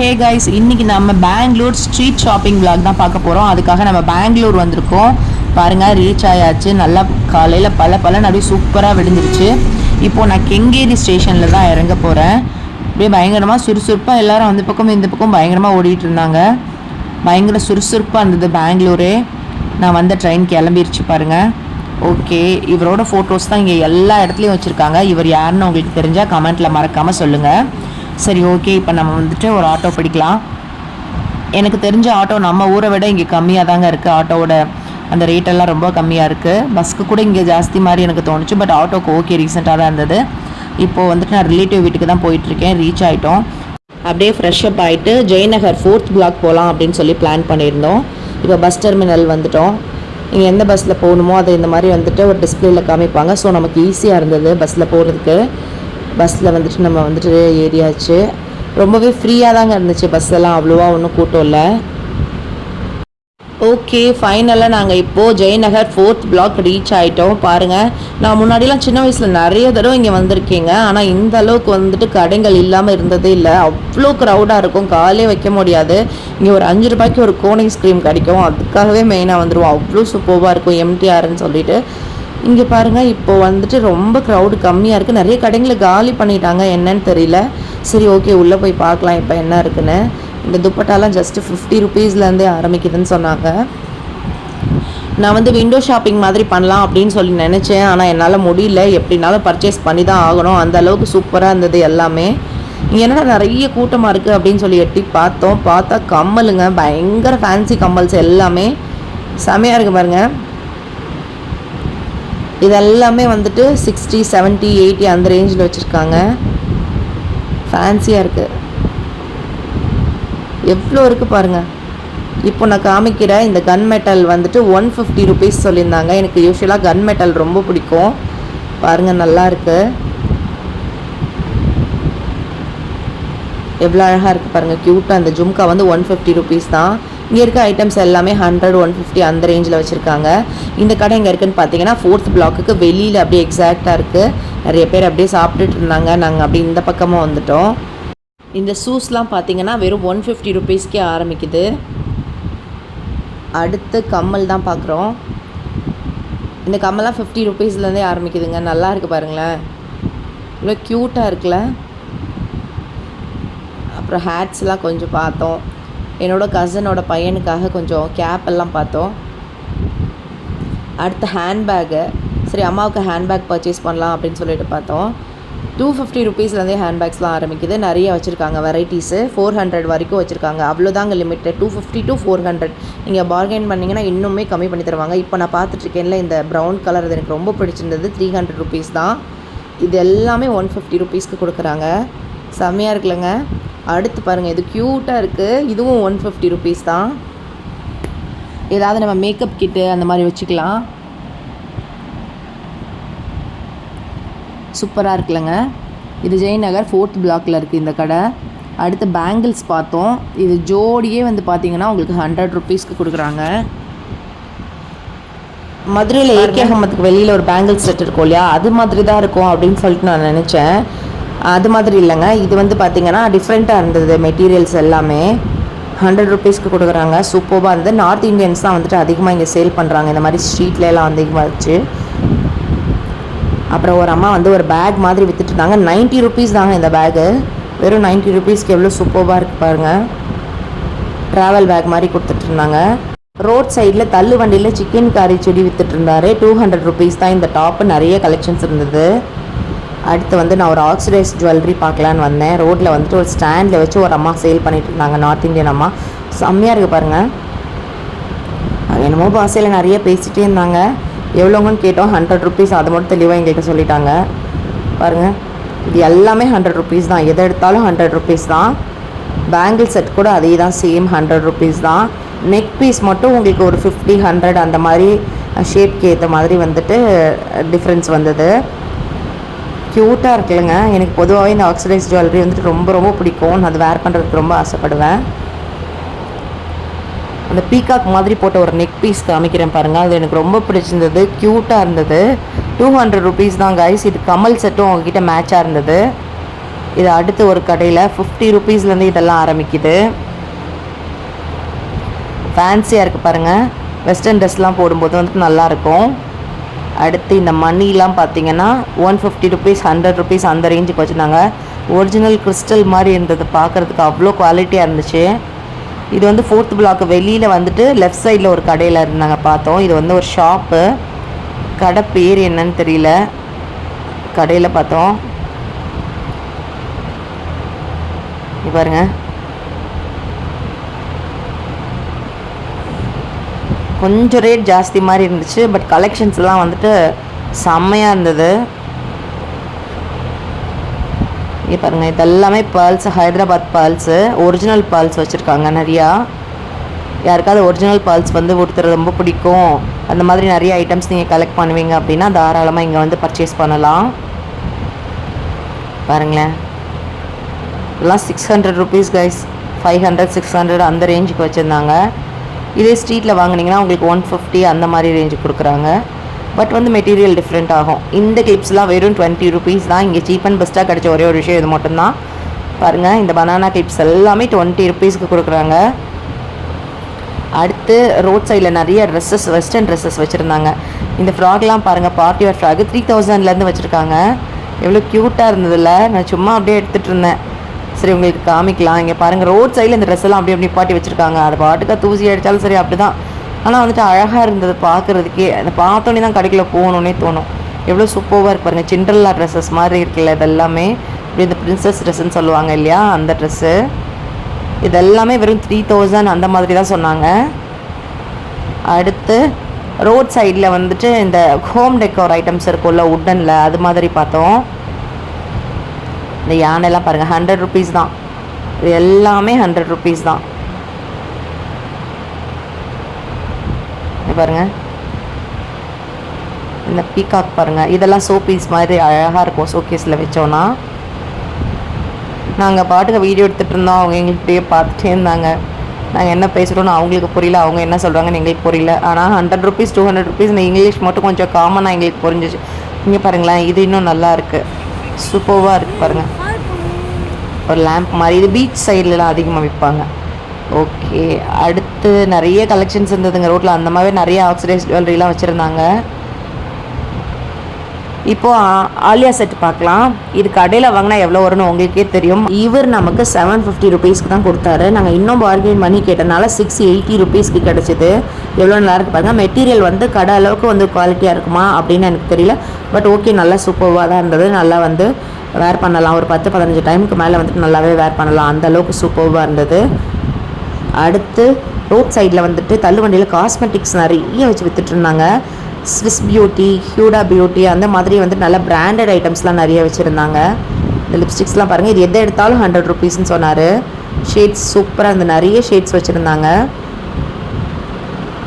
Hey guys, இன்னைக்கு நம்ம Bangalore street shopping vlog தான் பார்க்க போகிறோம். அதுக்காக நம்ம பெங்களூர் வந்திருக்கோம். பாருங்கள், ரீச் ஆயாச்சு. நல்லா காலையில் பல அப்படியே சூப்பராக விழுந்துருச்சு. இப்போது நான் கெங்கேரி ஸ்டேஷனில் தான் இறங்க போகிறேன். அப்படியே பயங்கரமாக சுறுசுறுப்பாக எல்லோரும் அந்த பக்கம் இந்த பக்கம் பயங்கரமாக ஓடிட்டு இருந்தாங்க. பயங்கர சுறுசுறுப்பாக இருந்தது பெங்களூரே. நான் வந்த ட்ரெயின் கிளம்பிருச்சு பாருங்கள். ஓகே, இவரோட ஃபோட்டோஸ் தான் இங்கே எல்லா இடத்துலையும் வச்சுருக்காங்க. இவர் யாருன்னு உங்களுக்கு தெரிஞ்சால் கமெண்ட்டில் மறக்காமல் சொல்லுங்கள். சரி, ஓகே, இப்போ நம்ம வந்துட்டு ஒரு ஆட்டோ பிடிக்கலாம். எனக்கு தெரிஞ்ச ஆட்டோ நம்ம ஊரை விட இங்கே கம்மியாக தாங்க இருக்குது. ஆட்டோவோட அந்த ரேட்டெல்லாம் ரொம்ப கம்மியாக இருக்குது. பஸ்ஸுக்கு கூட இங்கே ஜாஸ்தி மாதிரி எனக்கு தோணுச்சு. பட் ஆட்டோக்கு ஓகே, ரீசெண்டாக தான் இருந்தது. இப்போது வந்துட்டு நான் ரிலேட்டிவ் வீட்டுக்கு தான் போயிட்டுருக்கேன். ரீச் ஆகிட்டோம். அப்படியே ஃப்ரெஷ்அப் ஆகிட்டு ஜெயநகர் 4th பிளாக் போகலாம் அப்படின்னு சொல்லி பிளான் பண்ணியிருந்தோம். இப்போ பஸ் டெர்மினல் வந்துட்டோம். நீங்கள் எந்த பஸ்ஸில் போகணுமோ அதை இந்த மாதிரி வந்துட்டு ஒரு டிஸ்பிளேயில் காமிப்பாங்க. ஸோ நமக்கு ஈஸியாக இருந்தது பஸ்ஸில் போகிறதுக்கு. பஸ்ஸில் வந்துட்டு நம்ம வந்துட்டு ஏறியாச்சு. ரொம்பவே ஃப்ரீயாக தாங்க இருந்துச்சு. பஸ்ஸெல்லாம் அவ்வளோவா ஒன்றும் கூட்டம் இல்லை. ஓகே, ஃபைனலாக நாங்கள் இப்போது ஜெயநகர் 4th பிளாக் ரீச் ஆகிட்டோம். பாருங்கள், நான் முன்னாடிலாம் சின்ன வயசில் நிறைய தடவை இங்கே வந்திருக்கேங்க. ஆனால் இந்த அளவுக்கு வந்துட்டு கடைகள் இல்லாமல் இருந்ததே இல்லை. அவ்வளோ க்ரௌடாக இருக்கும், காலே வைக்க முடியாது. இங்கே ஒரு 5 ரூபாய்க்கு ஒரு கோன் ஐஸ்கிரீம் கிடைக்கும். அதுக்காகவே மெயினாக வந்துடுவோம். அவ்வளோ சூப்பராக இருக்கும் எம்டிஆர்னு சொல்லிட்டு. இங்கே பாருங்கள், இப்போ வந்துட்டு ரொம்ப க்ரௌடு கம்மியாக இருக்குது. நிறைய கடைங்களை காலி பண்ணிட்டாங்க, என்னன்னு தெரியல. சரி, ஓகே, உள்ளே போய் பார்க்கலாம் இப்போ என்ன இருக்குன்னு. இந்த துப்பட்டாலாம் ஜஸ்ட்டு 50 ருபீஸ்லேருந்தே ஆரம்பிக்குதுன்னு சொன்னாங்க. நான் வந்து விண்டோ ஷாப்பிங் மாதிரி பண்ணலாம் அப்படின்னு சொல்லி நினச்சேன். ஆனால் என்னால் முடியல. எப்படினாலும் பர்ச்சேஸ் பண்ணி தான் ஆகணும். அந்த அளவுக்கு சூப்பராக இருந்தது எல்லாமே. இங்கே என்னடா நிறைய கூட்டமாக இருக்குது அப்படின்னு சொல்லி எட்டி பார்த்தா கம்மலுங்க, பயங்கர ஃபேன்சி கம்மல்ஸ் எல்லாமே செமையாக இருக்குது பாருங்கள். இதெல்லாமே வந்துட்டு 60, 70, 80 அந்த ரேஞ்சில் வச்சுருக்காங்க. ஃபேன்சியாக இருக்குது. எவ்வளோ இருக்குது பாருங்கள். இப்போ நான் காமிக்கிற இந்த கன் மெட்டல் வந்துட்டு 150 ருபீஸ் சொல்லியிருந்தாங்க. எனக்கு யூஸ்வலாக கன் மெட்டல் ரொம்ப பிடிக்கும். பாருங்கள், நல்லா இருக்குது. எவ்வளோ அழகாக இருக்குது பாருங்கள், க்யூட்டாக. அந்த ஜும்கா வந்து 150 ருபீஸ் தான். இங்கே இருக்க ஐட்டம்ஸ் எல்லாமே 100, 150 அந்த ரேஞ்சில் வச்சுருக்காங்க. இந்த கடை எங்கே இருக்குதுன்னு பார்த்தீங்கன்னா 4th பிளாக்குக்கு வெளியில் அப்படியே எக்ஸாக்டாக இருக்குது. நிறைய பேர் அப்படியே சாப்பிட்டுட்டு இருந்தாங்க. நாங்கள் அப்படியே இந்த பக்கமாக வந்துட்டோம். இந்த ஷூஸ்லாம் பார்த்தீங்கன்னா வெறும் 150 ருபீஸ்க்கே ஆரம்பிக்குது. அடுத்து கம்மல் தான் பார்க்குறோம். இந்த கம்மல்லாம் 50 ருபீஸ்லேருந்தே ஆரம்பிக்குதுங்க. நல்லா இருக்குது பாருங்களேன், இவ்வளோ க்யூட்டாக இருக்குல்ல. அப்புறம் ஹேட்ஸ்லாம் கொஞ்சம் பார்த்தோம். என்னோடய கசனோட பையனுக்காக கொஞ்சம் கேப் எல்லாம் பார்த்தோம். அடுத்து ஹேண்ட்பேக்கு. சரி, அம்மாவுக்கு ஹேண்ட்பேக் பர்ச்சேஸ் பண்ணலாம் அப்படின்னு சொல்லிட்டு பார்த்தோம். 250 ருபீஸ்லேருந்தே ஹேண்ட்பேக்ஸ்லாம் ஆரம்பிக்குது. நிறைய வச்சுருக்காங்க வெரைட்டிஸு. 400 வரைக்கும் வச்சுருக்காங்க. அவ்வளோதாங்க லிமிட்டட். 250 to 400. நீங்கள் பார்கெயின் பண்ணிங்கன்னா இன்னுமே கம்மி பண்ணி தருவாங்க. இப்போ நான் பார்த்துட்ருக்கேன்ல இந்த ப்ரௌன் கலர், அது எனக்கு ரொம்ப பிடிச்சிருந்தது. 300 ருபீஸ் தான். இது எல்லாமே 150 ருபீஸ்க்கு கொடுக்குறாங்க. செம்மையாக இருக்குல்லங்க. அடுத்து பாருங்கள், இது க்யூட்டாக இருக்குது. இதுவும் 150 ருபீஸ் தான். ஏதாவது நம்ம மேக்கப் கிட்டு அந்த மாதிரி வச்சுக்கலாம். சூப்பராக இருக்குல்லங்க. இது ஜெயநகர் 4th பிளாக்கில் இருக்குது இந்த கடை. அடுத்து பேங்கிள்ஸ் பார்த்தோம். இது ஜோடியே வந்து பார்த்திங்கன்னா உங்களுக்கு 100 ருபீஸ்க்கு கொடுக்குறாங்க. மதுரையில் ஏகே அகமத்துக்கு வெளியில் ஒரு பேங்கிள்ஸ் செட் இருக்கும் இல்லையா, அது மாதிரி தான் இருக்கும் அப்படின்னு சொல்லிட்டு நான் நினச்சேன். அது மாதிரி இல்லைங்க. இது வந்து பார்த்திங்கன்னா டிஃப்ரெண்ட்டாக இருந்தது. மெட்டீரியல்ஸ் எல்லாமே 100 ருபீஸ்க்கு கொடுக்குறாங்க. சூப்பராக இருந்தது. நார்த் இந்தியன்ஸ் தான் வந்துட்டு அதிகமாக இங்கே சேல் பண்ணுறாங்க. இந்த மாதிரி ஸ்ட்ரீட்லலாம் அதிகமாக வச்சு. அப்புறம் ஒரு அம்மா வந்து ஒரு பேக் மாதிரி விற்றுட்டு இருந்தாங்க. 90 ருபீஸ் தாங்க இந்த பேகு. வெறும் 90 ருபீஸ்க்கு எவ்வளோ சூப்பராக இருக்குது பாருங்கள். ட்ராவல் பேக் மாதிரி கொடுத்துட்ருந்தாங்க. ரோட் சைடில் தள்ளு வண்டியில் சிக்கன் கறி செடி விற்றுட்டு இருந்தார். 200 ருபீஸ் தான் இந்த டாப்பு. நிறைய கலெக்ஷன்ஸ் இருந்தது. அடுத்து வந்து நான் ஒரு ஆக்சிடைஸ் ஜுவல்லரி பார்க்கலான்னு வந்தேன். ரோட்டில் வந்துட்டு ஒரு ஸ்டாண்டில் வச்சு ஒரு அம்மா சேல் பண்ணிகிட்டு இருந்தாங்க. நார்த் இந்தியன் அம்மா. செம்மையாக இருக்குது பாருங்கள். என்னமோ பாஷையில் நிறைய பேசிகிட்டே இருந்தாங்க. எவ்வளோங்கன்னு கேட்டோம். 100 ருபீஸ். அது மட்டும் தெளிவாக எங்கள்கிட்ட சொல்லிட்டாங்க. பாருங்கள், இது எல்லாமே 100 ருபீஸ் தான். எதை எடுத்தாலும் 100 ருபீஸ் தான். பேங்கிள் செட் கூட அதே தான், சேம் 100 ருபீஸ் தான். நெக் பீஸ் மட்டும் உங்களுக்கு ஒரு 50, 100 அந்த மாதிரி ஷேப்க்கு ஏற்ற மாதிரி வந்துட்டு டிஃப்ரென்ஸ் வந்தது. க்யூட்டாக இருக்குல்லங்க. எனக்கு பொதுவாகவே இந்த ஆக்சிடைஸ் ஜுவல்லரி வந்துட்டு ரொம்ப ரொம்ப பிடிக்கும். நான் அது வேர் பண்ணுறதுக்கு ரொம்ப ஆசைப்படுவேன். அந்த பீகாக் மாதிரி போட்ட ஒரு நெக் பீஸ் காமிக்கிறேன் பாருங்கள். அது எனக்கு ரொம்ப பிடிச்சிருந்தது. க்யூட்டாக இருந்தது. 200 ருபீஸ் தான் கைஸ். இது கமல் செட்டும் உங்ககிட்ட மேட்சாக இருந்தது. இது அடுத்து ஒரு கடையில் 50 ருபீஸ்லேருந்து இதெல்லாம் ஆரம்பிக்குது. ஃபேன்சியாக இருக்குது பாருங்கள். வெஸ்டர்ன் ட்ரெஸ்லாம் போடும்போது வந்துட்டு நல்லாயிருக்கும். அடுத்து இந்த மணிலாம் பார்த்தீங்கன்னா 150 ருபீஸ் 100 ருபீஸ் அந்த ரேஞ்சுக்கு வச்சுருந்தாங்க. ஒரிஜினல் கிறிஸ்டல் மாதிரி இருந்தது, பார்க்குறதுக்கு அவ்வளோ குவாலிட்டியாக இருந்துச்சு. இது வந்து 4th பிளாக் வெளியில் வந்துட்டு லெஃப்ட் சைடில் ஒரு கடையில் இருந்தாங்க பார்த்தோம். இது வந்து ஒரு ஷாப்பு, கடை பேர் என்னன்னு தெரியல. கடையில் பார்த்தோம். பாருங்க, கொஞ்சம் ரேட் ஜாஸ்தி மாதிரி இருந்துச்சு. பட் கலெக்ஷன்ஸ்லாம் வந்துட்டு செம்மையாக இருந்தது. இங்கே பாருங்கள், இதெல்லாமே pearls, Hyderabad pearls, original pearls வச்சுருக்காங்க நிறையா. யாருக்காவது ஒரிஜினல் பேர்ல்ஸ் வந்து ஒருத்தர் ரொம்ப பிடிக்கும், அந்த மாதிரி நிறைய ஐட்டம்ஸ் நீங்கள் கலெக்ட் பண்ணுவீங்க அப்படின்னா தாராளமாக இங்கே வந்து பர்ச்சேஸ் பண்ணலாம். பாருங்களேன், இதெல்லாம் 600 ருபீஸ் கைஸ். 500 600 அந்த ரேஞ்சுக்கு வச்சுருந்தாங்க. இதே ஸ்ட்ரீட்டில் வாங்கினீங்கன்னா உங்களுக்கு 150 அந்த மாதிரி ரேஞ்சுக்கு கொடுக்குறாங்க. பட் வந்து மெட்டீரியல் டிஃப்ரெண்ட் ஆகும். இந்த கிளிப்ஸ்லாம் வெறும் 20 ருபீஸ் தான். இங்கே சீப் அண்ட் பெஸ்ட்டாக கிடைச்ச ஒரே ஒரு விஷயம் இது மட்டும்தான். பாருங்கள், இந்த பனானா கிளிப்ஸ் எல்லாமே 20 ருபீஸ்க்கு கொடுக்குறாங்க. அடுத்து ரோட் சைடில் நிறைய ட்ரெஸ்ஸஸ், வெஸ்டர்ன் ட்ரெஸ்ஸஸ் வச்சுருந்தாங்க. இந்த ஃப்ராக்லாம் பாருங்கள், பார்ட்டி வேர் ஃப்ராக் 3000லேருந்து வச்சுருக்காங்க. எவ்வளோ க்யூட்டாக இருந்ததில்ல. நான் சும்மா அப்படியே எடுத்துகிட்டு இருந்தேன், சரி உங்களுக்கு காமிக்கலாம். இங்கே பாருங்கள், ரோட் சைடில் இந்த ட்ரெஸ் எல்லாம் அப்படியே அப்படி பாட்டி வச்சுருக்காங்க. அதை பாட்டுக்காக தூசி அடித்தாலும் சரி அப்படி தான். ஆனால் வந்துட்டு அழகாக இருந்தது பார்க்குறதுக்கே. அதை பார்த்தோன்னே தான் கடைக்குள்ளே போகணுன்னே தோணும். எவ்வளோ சூப்பராக இருக்கு பாருங்கள். சிண்ட்ரெல்லா ட்ரெஸ்ஸஸ் மாதிரி இருக்குல்ல இதெல்லாமே. இப்படி இந்த பிரின்சஸ் ட்ரெஸ்ஸுன்னு சொல்லுவாங்க இல்லையா, அந்த ட்ரெஸ்ஸு. இதெல்லாமே வெறும் 3000 அந்த மாதிரி தான் சொன்னாங்க. அடுத்து ரோட் சைடில் வந்துட்டு இந்த ஹோம் டெக்கோர் ஐட்டம்ஸ் இருக்கும்ல உட்டனில், அது மாதிரி பார்த்தோம். இந்த யானைலாம் பாருங்கள், 100 ருபீஸ் தான். இது எல்லாமே 100 ருபீஸ் தான். பாருங்கள், இந்த பீகாக் பாருங்கள், இதெல்லாம் ஷோபீஸ் மாதிரி அழகாக இருக்கும் ஷோகேஸில் வச்சோன்னா. நாங்கள் பாட்டுக்கு வீடியோ எடுத்துகிட்டு இருந்தோம். அவங்க எங்களுக்கு இப்படியே பார்த்துட்டே இருந்தாங்க. நாங்கள் என்ன பேசுகிறோன்னு அவங்களுக்கு புரியல, அவங்க என்ன சொல்கிறாங்கன்னு எங்களுக்கு புரியல. ஆனால் 100 ருபீஸ் 200 ருபீஸ் இந்த இங்கிலீஷ் மட்டும் கொஞ்சம் காமனாக எங்களுக்கு புரிஞ்சிச்சு. இங்கே பாருங்களேன், இது இன்னும் நல்லா இருக்குது, சூப்பராக இருக்குது பாருங்கள். ஒரு லேம்ப் மாதிரி. இது பீச் சைட்லலாம் அதிகமாக விற்பாங்க. ஓகே, அடுத்து நிறைய கலெக்ஷன்ஸ் இருந்ததுங்க ரோட்டில். அந்த மாதிரி நிறைய ஆக்சிடைஸ் ஜுவல்லரிலாம் வச்சுருந்தாங்க. இப்போது ஆலியா செட் பார்க்கலாம். இது கடையில் வாங்கினா எவ்வளோ வரும்னு உங்களுக்கே தெரியும். இவர் நமக்கு 750 ருபீஸ்க்கு தான் கொடுத்தாரு. நாங்கள் இன்னும் பார்கெயின் பண்ணி கேட்டனால 680 ருபீஸ்க்கு கிடச்சிது. எவ்வளோ நல்லா இருக்குது பாருங்கள். மெட்டீரியல் வந்து கடை அளவுக்கு வந்து குவாலிட்டியாக இருக்குமா அப்படின்னு எனக்கு தெரியல. பட் ஓகே, நல்லா சூப்பராக தான் இருந்தது. நல்லா வந்து வேர் பண்ணலாம். ஒரு 10-15 டைமுக்கு மேலே வந்துட்டு நல்லாவே வேர் பண்ணலாம். அந்த அளவுக்கு சூப்பராக இருந்தது. அடுத்து ரோட் சைடில் வந்துட்டு தள்ளுவண்டியில் காஸ்மெட்டிக்ஸ் நிறைய வச்சு விற்றுட்டு இருந்தாங்க. ஸ்விஸ் பியூட்டி, ஹியூடா பியூட்டி அந்த மாதிரி வந்துட்டு நல்ல பிராண்டட் ஐட்டம்ஸ்லாம் நிறைய வச்சுருந்தாங்க. இந்த லிப்ஸ்டிக்ஸ்லாம் பாருங்கள், இது எதை எடுத்தாலும் 100 ருபீஸ்ன்னு சொன்னார். ஷேட்ஸ் சூப்பராக இருந்த நிறைய ஷேட்ஸ் வச்சுருந்தாங்க.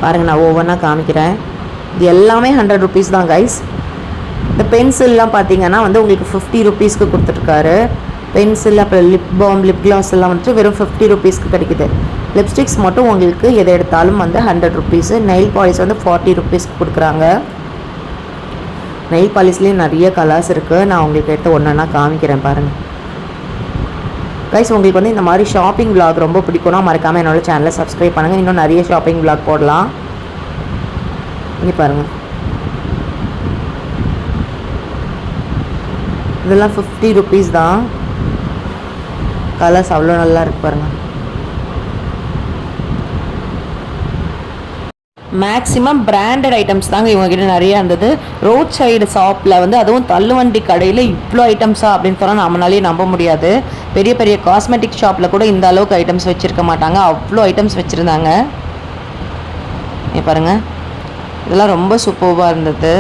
பாருங்கள், நான் ஒவ்வொன்றா காமிக்கிறேன். இது எல்லாமே 100 ருபீஸ் தான் கைஸ். இந்த பென்சில்லாம் பார்த்தீங்கன்னா வந்து உங்களுக்கு 50 ருபீஸ்க்கு கொடுத்துட்ருக்காரு. பென்சில், அப்புறம் லிப் பாம், லிப் கிளாஸ் எல்லாம் வந்துட்டு வெறும் 50 ருபீஸ்க்கு கிடைக்குது. லிப்ஸ்டிக்ஸ் மட்டும் உங்களுக்கு எதை எடுத்தாலும் வந்து 100 ருபீஸு. நெயில் பாலிஷ் வந்து 40 ருபீஸ்க்கு கொடுக்குறாங்க. நெயில் பாலிஷ்லேயும் நிறைய கலர்ஸ் இருக்குது. நான் உங்களுக்கு எடுத்து ஒன்றா காமிக்கிறேன் பாருங்கள் கைஸ். உங்களுக்கு வந்து இந்த மாதிரி ஷாப்பிங் விளாக் ரொம்ப பிடிக்கும்னா மறக்காமல் என்னோடய சேனலை சப்ஸ்கிரைப் பண்ணுங்கள். இன்னும் நிறைய ஷாப்பிங் விளாக் போடலாம். இங்கே பாருங்கள், இதெல்லாம் 50 ருபீஸ் தான். கலர்ஸ் அவ்வளோ நல்லா இருக்கு பாருங்கள். மேக்ஸிமம் பிராண்டட் ஐட்டம்ஸ் தாங்க இவங்ககிட்ட நிறைய இருந்தது. ரோட் சைடு ஷாப்பில் வந்து, அதுவும் தள்ளுவண்டி கடையில் இவ்வளோ ஐட்டம்ஸா அப்படின்னு சொன்னால் நம்மளாலேயே நம்ப முடியாது. பெரிய பெரிய காஸ்மெட்டிக் ஷாப்பில் கூட இந்த அளவுக்கு ஐட்டம்ஸ் வச்சுருக்க மாட்டாங்க. அவ்வளோ ஐட்டம்ஸ் வச்சுருந்தாங்க. பாருங்கள், இதெல்லாம் ரொம்ப சூப்பராக இருந்தது.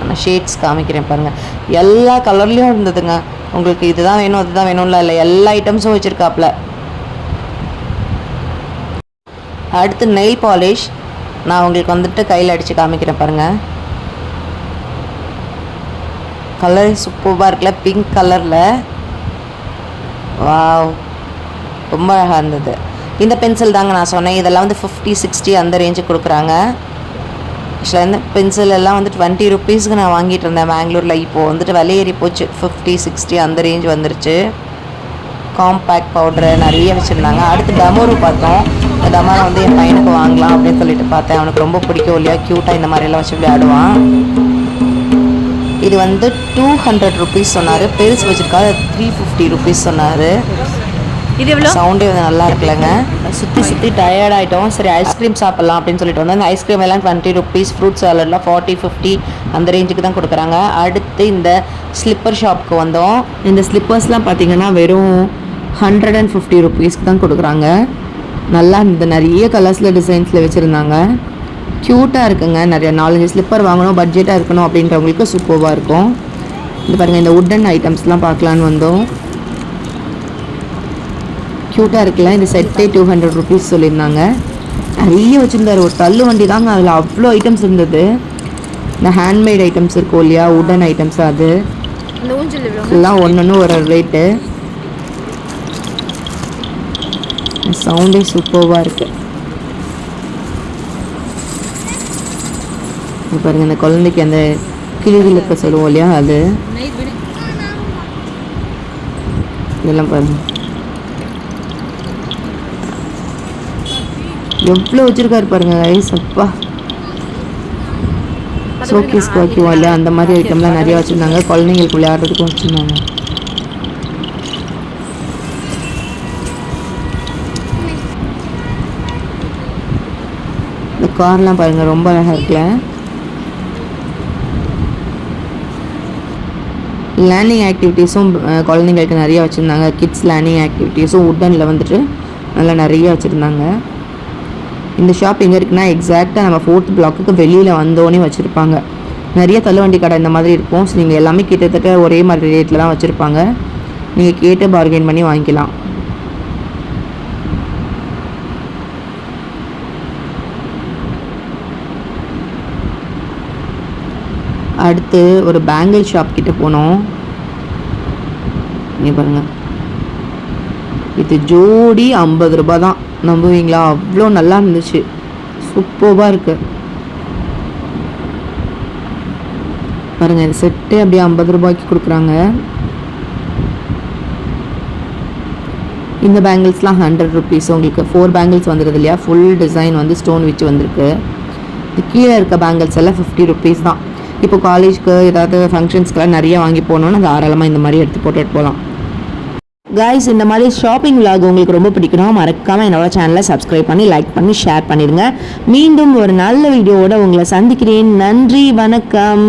நான் ஷேட்ஸ் காமிக்கிறேன் பாருங்கள். எல்லா கலர்லேயும் இருந்ததுங்க. உங்களுக்கு இதுதான் வேணும் அதுதான் வேணும்ல இல்லை, எல்லா ஐட்டம்ஸும் வச்சுருக்காப்புல. அடுத்து நெயில் பாலிஷ் நான் உங்களுக்கு வந்துட்டு கையில் அடித்து காமிக்கிறேன் பாருங்கள். கலர் சூப்பராக இருக்குல்ல, பிங்க் கலரில். வாவ், ரொம்ப அழகாக இருந்தது. இந்த பென்சில் தாங்க நான் சொன்னேன். இதெல்லாம் வந்து 50-60 அந்த ரேஞ்சுக்கு கொடுக்குறாங்க. ஆக்சுவலாக இந்த பென்சில் எல்லாம் வந்து 20 ருபீஸ்க்கு நான் வாங்கிட்டு இருந்தேன் பெங்களூரில். இப்போது வந்துட்டு விலை ஏறி போச்சு, 50, 60 அந்த ரேஞ்ச் வந்துருச்சு. காம்பேக்ட் பவுட்ரு நிறைய வச்சுருந்தாங்க. அடுத்து டமோரு பார்த்தோம். இந்த டமோரை வந்து என் பையனுக்கு வாங்கலாம் அப்படின்னு சொல்லிட்டு பார்த்தேன். அவனுக்கு ரொம்ப பிடிக்கும் இல்லையா, க்யூட்டாக இந்த மாதிரியெல்லாம் வச்சு விளையாடுவான். இது வந்து 200 ருபீஸ் சொன்னார். பெருசு வச்சுருக்காரு 350 ருபீஸ் சொன்னார். இது எவ்வளோ? சவுண்டே வந்து நல்லா இருக்குல்லங்க. சுற்றி டயர்ட் ஆகிட்டோம். சரி ஐஸ்கிரீம் சாப்பிட்லாம் அப்படின்னு சொல்லிட்டு வந்தோம். இந்த ஐஸ்கிரீம் எல்லாம் 20 ருபீஸ், ஃப்ரூட் சாலட்லாம் 40, 50 அந்த ரேஞ்சுக்கு தான் கொடுக்குறாங்க. அடுத்து இந்த ஸ்லிப்பர் ஷாப்புக்கு வந்தோம். இந்த ஸ்லிப்பர்ஸ்லாம் பார்த்தீங்கன்னா வெறும் 150 ருபீஸ்க்கு தான் கொடுக்குறாங்க. நல்லா இந்த நிறைய கலர்ஸில் டிசைன்ஸில் வச்சுருந்தாங்க. க்யூட்டாக இருக்குங்க. நிறைய 4-5 ஸ்லிப்பர் வாங்கணும், பட்ஜெட்டாக இருக்கணும் அப்படின்றவங்களுக்கு சூப்பராக இருக்கும். இது பாருங்கள், இந்த உட்டன் ஐட்டம்ஸ்லாம் பார்க்கலான்னு வந்தோம். க்யூட்டாக இருக்குல்ல. இந்த செட்டே 200 ருபீஸ் சொல்லியிருந்தாங்க. நிறைய வச்சுருந்தார். ஒரு தள்ளு வண்டி தாங்க, அதில் அவ்வளோ ஐட்டம்ஸ் இருந்தது. இந்த ஹேண்ட்மேட் ஐட்டம்ஸ் இருக்கும் இல்லையா, உட்டன் ஐட்டம்ஸ், அது எல்லாம் ஒன்று ஒரு ரேட்டு. சவுண்டே சூப்பராக இருக்குது. பாருங்கள், இந்த குழந்தைக்கு அந்த கிளிகளுக்கு சொல்லுவோம் இல்லையா, அது இதெல்லாம் பாருங்கள் எவ்வளோ வச்சுருக்காரு பாருங்க கைஸ். அப்பா, ஷோகேஸ்க்கு வைக்குவோம் இல்லையா, அந்த மாதிரி ஐட்டம்லாம் நிறையா வச்சுருந்தாங்க. குழந்தைங்களுக்கு விளையாடுறதுக்கும் வச்சுருந்தாங்க. இந்த கார்லாம் பாருங்கள் ரொம்ப அழகாக இருக்குல்ல. லேர்னிங் ஆக்டிவிட்டீஸும் குழந்தைங்களுக்கு நிறையா வச்சுருந்தாங்க. கிட்ஸ் லேர்னிங் ஆக்டிவிட்டீஸும் உட்டனில் வந்துட்டு நல்லா நிறைய வச்சுருந்தாங்க. இந்த ஷாப் எங்கே இருக்குன்னா எக்ஸாக்டாக நம்ம 4th பிளாக்குக்கு வெளியில் வந்தோடனே வச்சுருப்பாங்க. நிறைய தள்ளுவண்டி கடை இந்த மாதிரி இருக்கும். ஸோ நீங்கள் எல்லாமே கிட்டத்தட்ட ஒரே மாதிரி ரேட்டில் தான் வச்சுருப்பாங்க. நீங்கள் கேட்டு பார்கெயின் பண்ணி வாங்கிக்கலாம். அடுத்து ஒரு பேங்கிள் ஷாப் கிட்ட போனோம். இங்கே பாருங்கள், இது ஜோடி 50 ரூபாய் தான். நம்புவீங்களா? அவ்வளோ நல்லா இருந்துச்சு, சூப்பராக இருக்குது. பாருங்கள், இந்த செட்டே அப்படியே 50 ரூபாய்க்கு கொடுக்குறாங்க. இந்த பேங்கிள்ஸ்லாம் 100 ருபீஸ். உங்களுக்கு 4 பேங்கிள்ஸ் வந்துடுது இல்லையா, ஃபுல் டிசைன் வந்து ஸ்டோன் வச்சு வந்திருக்கு. இது கீழே இருக்க பேங்கிள்ஸ் எல்லாம் 50 ருபீஸ் தான். இப்போ காலேஜ்க்கு ஏதாவது ஃபங்க்ஷன்ஸ்க்கெலாம் நிறைய வாங்கி போகணுன்னு தாராளமாக இந்த மாதிரி எடுத்து போட்டுட்டு போகலாம். கைஸ், இந்த மாதிரி ஷாப்பிங் விலாக் உங்களுக்கு ரொம்ப பிடிக்கணும், மறக்காமல் என்னோட சேனலை சப்ஸ்கிரைப் பண்ணி லைக் பண்ணி ஷேர் பண்ணிடுங்க. மீண்டும் ஒரு நல்ல வீடியோவோட உங்களை சந்திக்கிறேன். நன்றி, வணக்கம்.